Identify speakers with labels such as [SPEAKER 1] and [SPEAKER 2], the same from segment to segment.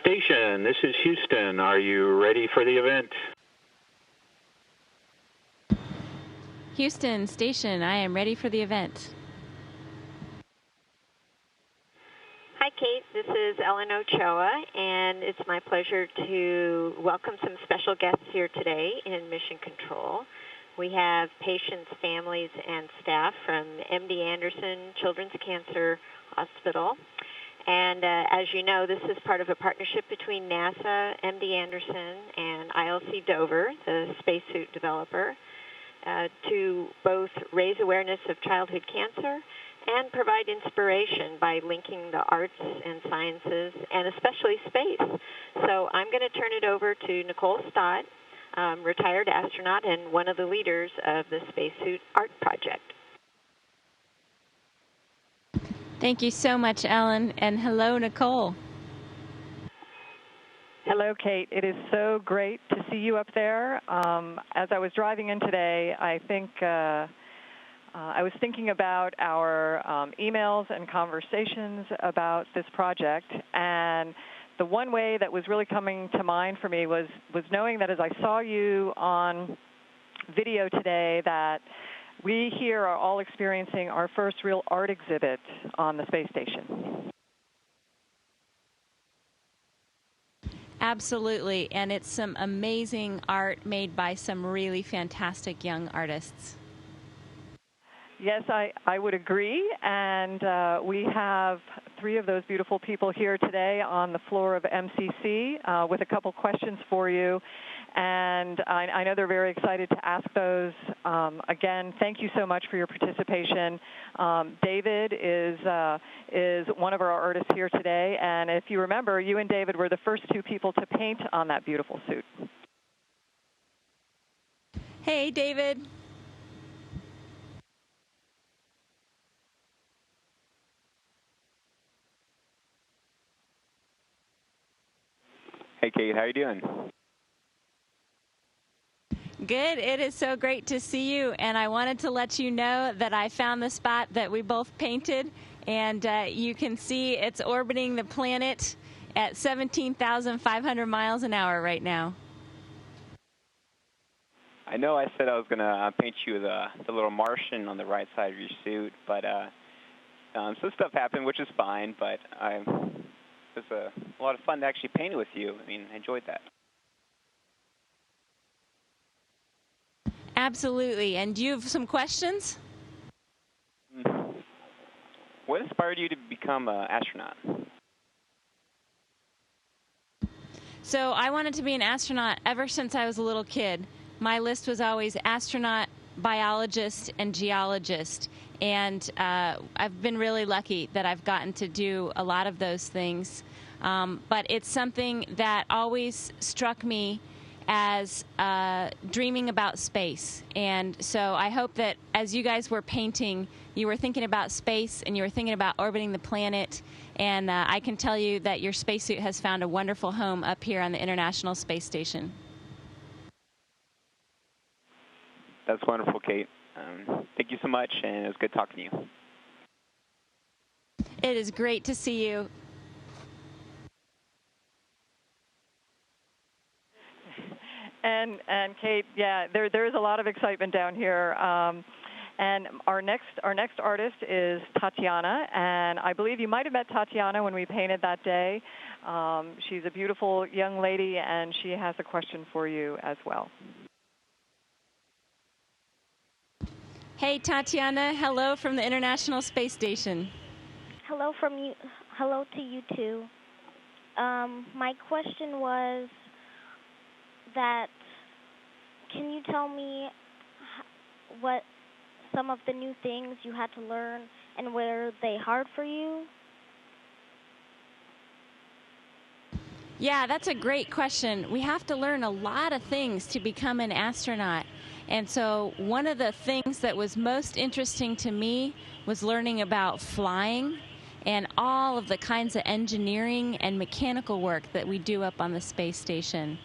[SPEAKER 1] Station, this is Houston. Are you ready for the event?
[SPEAKER 2] Houston Station, I am ready for the event.
[SPEAKER 3] Hi, Kate. This is Ellen Ochoa, and it's my pleasure to welcome some special guests here today in Mission Control. We have patients, families, and staff from MD Anderson Children's Cancer Hospital. And as you know, this is part of a partnership between NASA, MD Anderson, and ILC Dover, the spacesuit developer, to both raise awareness of childhood cancer and provide inspiration by linking the arts and sciences, and especially space. So I'm going to turn it over to Nicole Stott, retired astronaut and one of the leaders of the Spacesuit Art Project.
[SPEAKER 2] Thank you so much, Ellen, and hello, Nicole.
[SPEAKER 4] Hello, Kate. It is so great to see you up there. As I was driving in today, I was thinking about our emails and conversations about this project, and the one way that was really coming to mind for me was knowing that as I saw you on video today, that we here are all experiencing our first real art exhibit on the space station.
[SPEAKER 2] Absolutely, and it's some amazing art made by some really fantastic young artists.
[SPEAKER 4] Yes, I would agree, and we have three of those beautiful people here today on the floor of MCC with a couple questions for you, and I know they're very excited to ask those. Again, thank you so much for your participation. David is one of our artists here today, and if you remember, you and David were the first two people to paint on that beautiful suit.
[SPEAKER 2] Hey, David.
[SPEAKER 5] Hey, Kate, how are you doing?
[SPEAKER 2] Good. It is so great to see you, and I wanted to let you know that I found the spot that we both painted, and you can see it's orbiting the planet at 17,500 miles an hour right now.
[SPEAKER 5] I know I said I was going to paint you the little Martian on the right side of your suit, but some stuff happened, which is fine, but it was a lot of fun to actually paint it with you. I mean, I enjoyed that.
[SPEAKER 2] Absolutely. And do you have some questions?
[SPEAKER 5] What inspired you to become an astronaut?
[SPEAKER 2] So I wanted to be an astronaut ever since I was a little kid. My list was always astronaut, biologist, and geologist. And I've been really lucky that I've gotten to do a lot of those things. But it's something that always struck me as dreaming about space. And so I hope that as you guys were painting, you were thinking about space and you were thinking about orbiting the planet. And I can tell you that your spacesuit has found a wonderful home up here on the International Space Station.
[SPEAKER 5] That's wonderful, Kate. Thank you so much, and it was good talking to you.
[SPEAKER 2] It is great to see you.
[SPEAKER 4] And Kate, yeah, there is a lot of excitement down here. And our next artist is Tatiana, and I believe you might have met Tatiana when we painted that day. She's a beautiful young lady, and she has a question for you as well.
[SPEAKER 2] Hey, Tatiana. Hello from the International Space Station.
[SPEAKER 6] Hello from you. Hello to you too. My question was that can you tell me what some of the new things you had to learn and were they hard for you?
[SPEAKER 2] Yeah, that's a great question. We have to learn a lot of things to become an astronaut. And so one of the things that was most interesting to me was learning about flying and all of the kinds of engineering and mechanical work that we do up on the space station.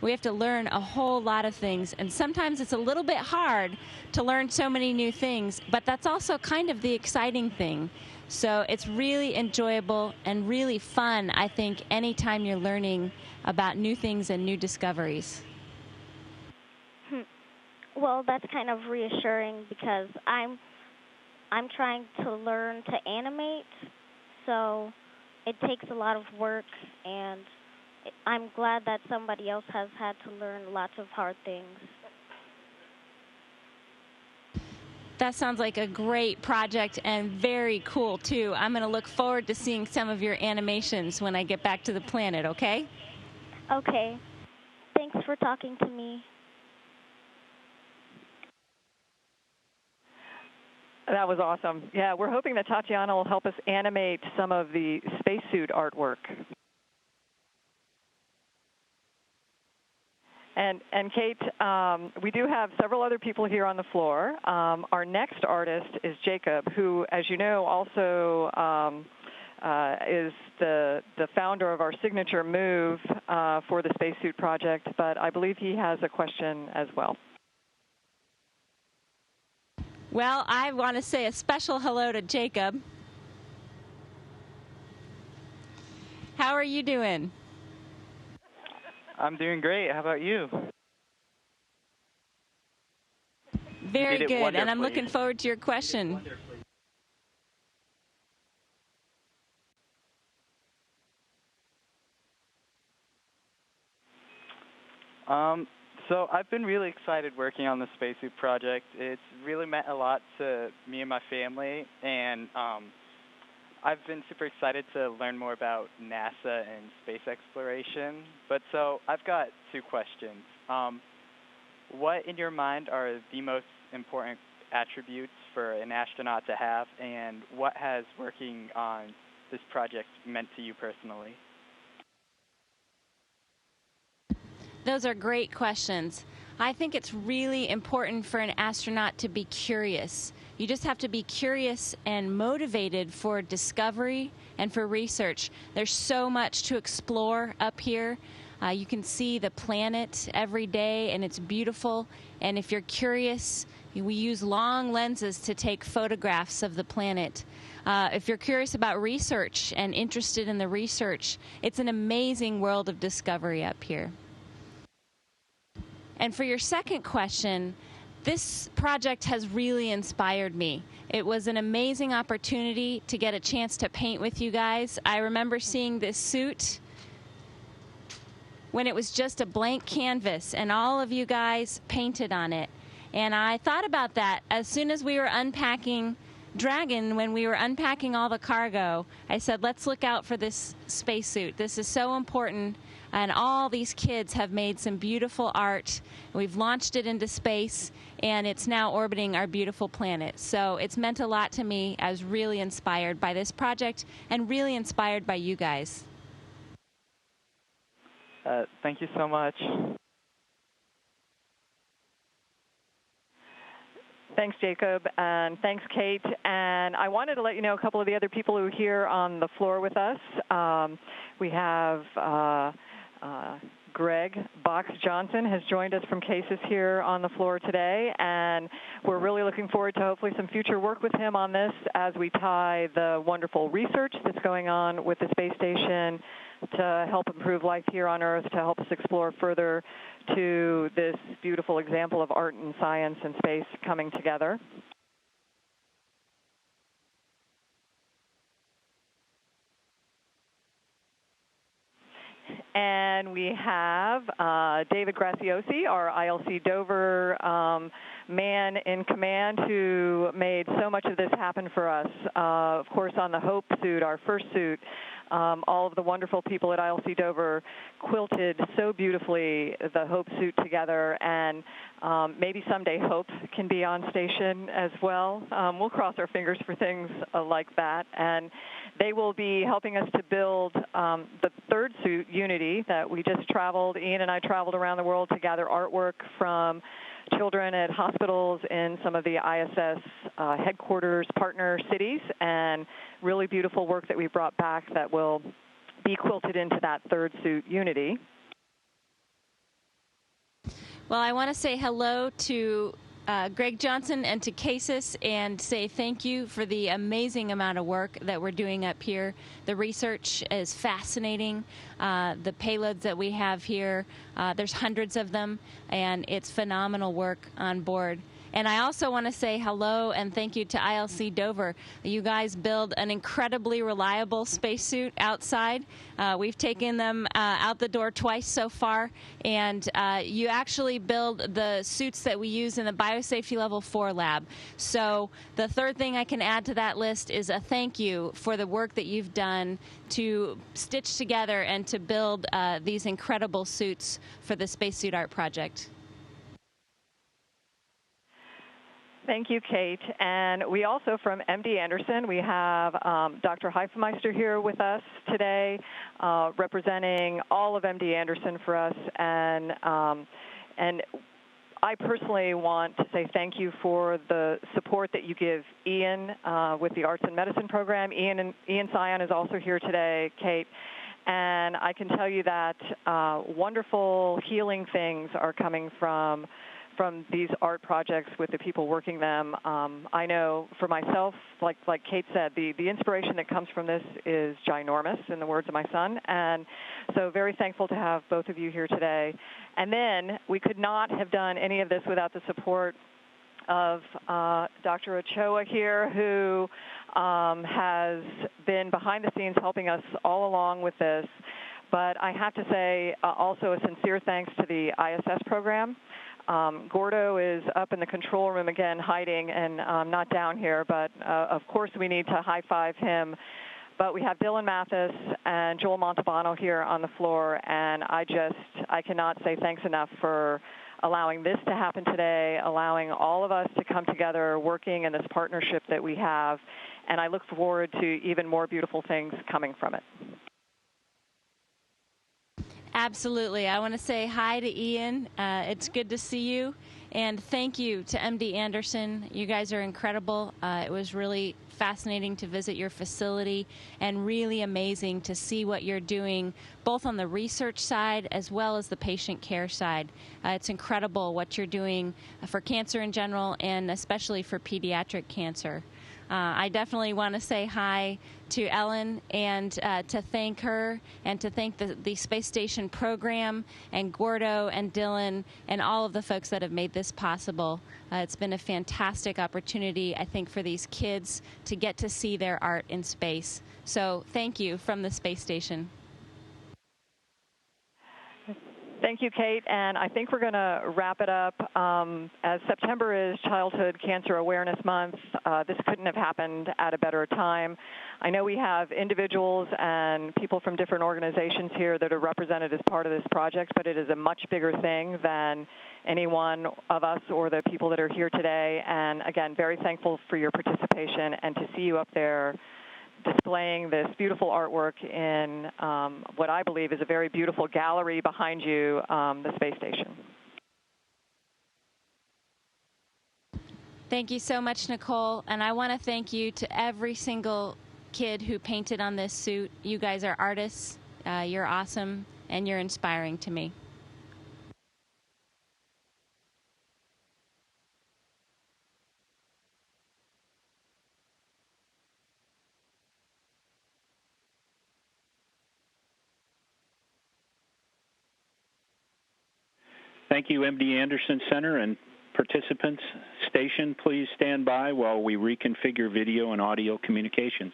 [SPEAKER 2] We have to learn a whole lot of things, and sometimes it's a little bit hard to learn so many new things, but that's also kind of the exciting thing. So it's really enjoyable and really fun, I think, anytime you're learning about new things and new discoveries.
[SPEAKER 6] Well, that's kind of reassuring because I'm trying to learn to animate, so it takes a lot of work, and I'm glad that somebody else has had to learn lots of hard things.
[SPEAKER 2] That sounds like a great project and very cool, too. I'm going to look forward to seeing some of your animations when I get back to the planet, okay?
[SPEAKER 6] Okay. Thanks for talking to me.
[SPEAKER 4] That was awesome. Yeah, we're hoping that Tatiana will help us animate some of the spacesuit artwork. And Kate, we do have several other people here on the floor. Our next artist is Jacob, who, as you know, also is the founder of our signature move for the spacesuit project, but I believe he has a question as well.
[SPEAKER 2] Well, I want to say a special hello to Jacob. How are you doing?
[SPEAKER 7] I'm doing great. How about you?
[SPEAKER 2] Very good, and I'm looking forward to your question.
[SPEAKER 7] So I've been really excited working on the spacesuit project. It's really meant a lot to me and my family, and I've been super excited to learn more about NASA and space exploration. But so I've got two questions. What, in your mind, are the most important attributes for an astronaut to have, and what has working on this project meant to you personally?
[SPEAKER 2] Those are great questions. I think it's really important for an astronaut to be curious. You just have to be curious and motivated for discovery and for research. There's so much to explore up here. You can see the planet every day, and it's beautiful. And if you're curious, we use long lenses to take photographs of the planet. If you're curious about research and interested in the research, it's an amazing world of discovery up here. And for your second question, this project has really inspired me. It was an amazing opportunity to get a chance to paint with you guys. I remember seeing this suit when it was just a blank canvas, and all of you guys painted on it. And I thought about that as soon as we were unpacking Dragon, when we were unpacking all the cargo. I said, let's look out for this spacesuit. This is so important. And all these kids have made some beautiful art. We've launched it into space, and it's now orbiting our beautiful planet. So it's meant a lot to me. I was really inspired by this project and really inspired by you guys.
[SPEAKER 7] Thank you so much.
[SPEAKER 4] Thanks, Jacob, and thanks, Kate. And I wanted to let you know a couple of the other people who are here on the floor with us. We have Greg Box-Johnson has joined us from CASIS here on the floor today, and we're really looking forward to hopefully some future work with him on this as we tie the wonderful research that's going on with the space station to help improve life here on Earth, to help us explore further to this beautiful example of art and science and space coming together. And we have David Graciosi, our ILC Dover man in command, who made so much of this happen for us. Of course, on the Hope suit, our first suit, all of the wonderful people at ILC Dover quilted so beautifully the Hope suit together, and maybe someday Hope can be on station as well. We'll cross our fingers for things like that. And they will be helping us to build the third suit, Unity, that we just traveled. Ian and I traveled around the world to gather artwork from children at hospitals in some of the ISS headquarters partner cities, and really beautiful work that we brought back that will be quilted into that third suit, Unity.
[SPEAKER 2] Well, I want to say hello to Greg Johnson and to CASIS and say thank you for the amazing amount of work that we're doing up here. The research is fascinating. The payloads that we have here, there's hundreds of them, and it's phenomenal work on board. And I also want to say hello and thank you to ILC Dover. You guys build an incredibly reliable spacesuit outside. We've taken them out the door twice so far, and you actually build the suits that we use in the Biosafety Level 4 lab. So the third thing I can add to that list is a thank you for the work that you've done to stitch together and to build these incredible suits for the Spacesuit Art Project.
[SPEAKER 4] Thank you, Kate. And we also, from MD Anderson, we have Dr. Heifmeister here with us today, representing all of MD Anderson for us. And I personally want to say thank you for the support that you give Ian with the Arts and Medicine program. Ian Sion is also here today, Kate. And I can tell you that wonderful healing things are coming from these art projects with the people working them. I know for myself, like Kate said, the inspiration that comes from this is ginormous, in the words of my son, and so very thankful to have both of you here today. And then we could not have done any of this without the support of Dr. Ochoa here, who has been behind the scenes helping us all along with this. But I have to say also a sincere thanks to the ISS program. Gordo is up in the control room again, hiding, and not down here, but of course we need to high-five him. But we have Dylan Mathis and Joel Montalbano here on the floor, and I cannot say thanks enough for allowing this to happen today, allowing all of us to come together, working in this partnership that we have, and I look forward to even more beautiful things coming from it.
[SPEAKER 2] Absolutely. I want to say hi to Ian. It's good to see you. And thank you to MD Anderson. You guys are incredible. It was really fascinating to visit your facility and really amazing to see what you're doing, both on the research side as well as the patient care side. It's incredible what you're doing for cancer in general and especially for pediatric cancer. I definitely want to say hi to Ellen and to thank her and to thank the Space Station program and Gordo and Dylan and all of the folks that have made this possible. It's been a fantastic opportunity, I think, for these kids to get to see their art in space. So thank you from the Space Station.
[SPEAKER 4] Thank you, Kate, and I think we're going to wrap it up. As September is Childhood Cancer Awareness Month, this couldn't have happened at a better time. I know we have individuals and people from different organizations here that are represented as part of this project, but it is a much bigger thing than any one of us or the people that are here today. And again, very thankful for your participation and to see you up there displaying this beautiful artwork in what I believe is a very beautiful gallery behind you, the space station.
[SPEAKER 2] Thank you so much, Nicole. And I want to thank you to every single kid who painted on this suit. You guys are artists. You're awesome, and you're inspiring to me.
[SPEAKER 1] Thank you, MD Anderson Center, and participants. Station, please stand by while we reconfigure video and audio communications.